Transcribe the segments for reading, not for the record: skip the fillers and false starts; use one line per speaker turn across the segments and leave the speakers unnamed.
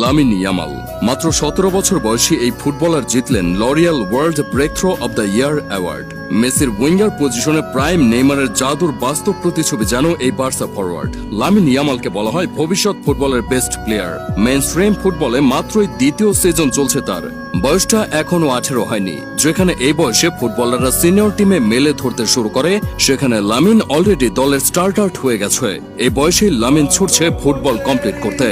Lamine Yamal মাত্র 17 বছর বয়সী এই ফুটবলার জিতলেন L'Oréal world ব্রেকথ্রো of the year award. মেসির উইঙ্গার পজিশনে প্রাইম নেইমারের জাদুর বাস্তব প্রতিছবি যেন এই বার্সা ফরওয়ার্ড। লামিন ইয়ামালকে বলা হয় ভবিষ্যৎ ফুটবলের বেস্ট প্লেয়ার। মেইনস্ট্রিম ফুটবলে মাত্রই দ্বিতীয় সিজন চলছে তার, বয়সটা এখনো 18 হয়নি। যেখানে এই বয়সে ফুটবলাররা সিনিয়র টিমে মেলে ধরতে শুরু করে, সেখানে লামিন অলরেডি দলের স্টার্টার হয়ে গেছে। এই বয়সে লামিন ছুটছে ফুটবল কমপ্লিট করতে।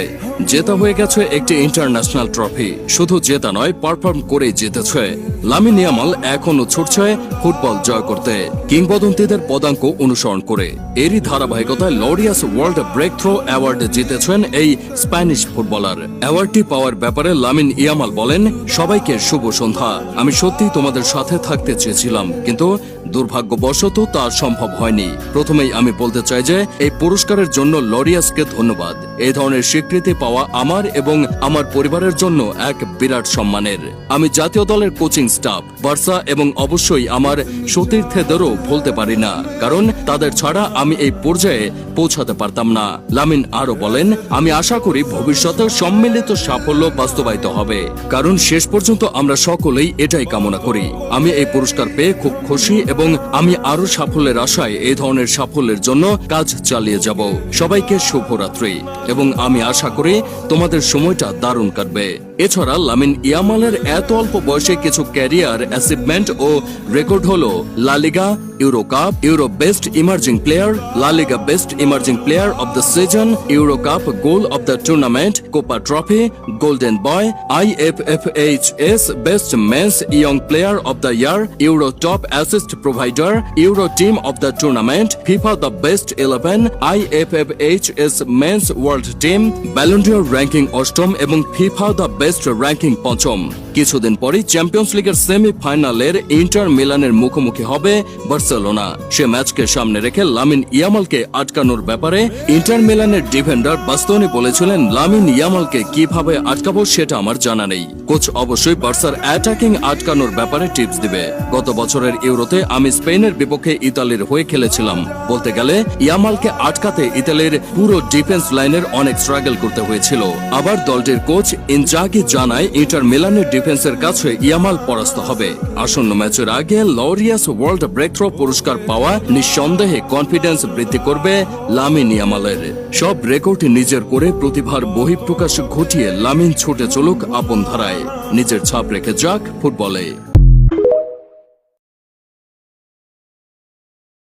জেতা হয়ে গেছে একটি ইন্টারন্যাশনাল ট্রফি, শুধু জেতা নয় পারফর্ম করেই জিতেছে। লামিন ইয়ামাল এখনো ছুটছে ফুটবল জয় করতে, কিংবদন্তিদের পদাঙ্ক অনুসরণ করে। এরই ধারাবাহিকতায় লরিয়াস ওয়ার্ল্ড ব্রেকথ্রো অ্যাওয়ার্ড জিতেছেন এই স্প্যানিশ ফুটবলার। অ্যাওয়ার্ডটি পাওয়ার ব্যাপারে লামিন ইয়ামাল বলেন, সবাইকে শুভ সন্ধ্যা। আমি সত্যি তোমাদের সাথে থাকতে চেয়েছিলাম, কিন্তু দুর্ভাগ্যবশত তা সম্ভব হয়নি। প্রথমেই আমি বলতে চাই যে এই পুরস্কারের জন্য লরিয়াসকে ধন্যবাদ। এই ধরনের স্বীকৃতি পাওয়া আমার এবং আমার পরিবারের জন্য এক বিরাট সম্মানের। আমি জাতীয় দলের কোচিং স্টাফ, বার্সা এবং অবশ্যই আমার সতীর্থেদেরও ভুলতে পারি না, কারণ তাদের ছাড়া আমি এই পর্যায়ে পৌঁছাতে পারতাম না। লামিন আরো বলেন, আমি আশা করি ভবিষ্যতে সম্মিলিত সাফল্য বাস্তবায়িত হবে, কারণ শেষ পর্যন্ত আমরা সকলেই এটাই কামনা করি। আমি এই পুরস্কার পেয়ে খুব খুশি এবং আমি আরো সাফল্যের আশায় এই ধরনের সাফল্যের জন্য কাজ চালিয়ে যাব। সবাইকে শুভরাত্রি এবং আমি আশা করি তোমাদের সময়টা দারুণ কাটবে। এছাড়া লামিন ইয়ামালের এত অল্প বয়সে কিছু ক্যারিয়ার অ্যাচিভমেন্ট ও রেকর্ড হলো La Liga, Euro Cup, Euro best emerging player, La Liga best emerging player of the season, Euro Cup goal of the tournament, Copa trophy, golden boy, IFFHS best men's young player of the year, Euro top assist provider, Euro team of the tournament, FIFA the best 11, IFFHS men's world team, Ballon d'Or ranking অষ্টম এবং FIFA the best ranking পঞ্চম। কিছুদিন পরই champions লিগের সেমিফাইনালের inter মিলানের মুখোমুখি হবে বার্সেলোনা। সে ম্যাচকে সামনে রেখে লামিন ইয়ামালকে আটকানোর ব্যাপারে ইন্টার মিলানের ডিফেন্ডার বাস্তোনি বলেছিলেন, লামিন ইয়ামালকে কিভাবে আটকাবো সেটা আমার জানা নেই। কোচ অবশ্যই বার্সার অ্যাটাকিং আটকানোর ব্যাপারে টিপস দিবে। গত বছরের ইউরোতে আমি স্পেনের বিপক্ষে ইতালির হয়ে খেলেছিলাম। বলতে গেলে ইয়ামালকে আটকাতে ইতালির পুরো ডিফেন্স লাইনের অনেক স্ট্রাগল করতে হয়েছিল। আবার দলটির কোচ ইনজাগি জানায়, ইন্টার মিলানের ডিফেন্সের কাছে ইয়ামাল পরাস্ত হবে। আসন্ন ম্যাচের আগে লরিয়াস ওয়ার্ল্ড ব্রেকথ্রো পুরস্কার পাওয়া নিঃসন্দেহে কনফিডেন্স বৃদ্ধি করবে লামিন ইয়ামালের। সব রেকর্ড নিজের করে প্রতিভার বহিঃপ্রকাশ ঘটিয়ে লামিন ছুটে চলুক আপন ধারায়, নিজের ছাপ রেখে যাক ফুটবলে।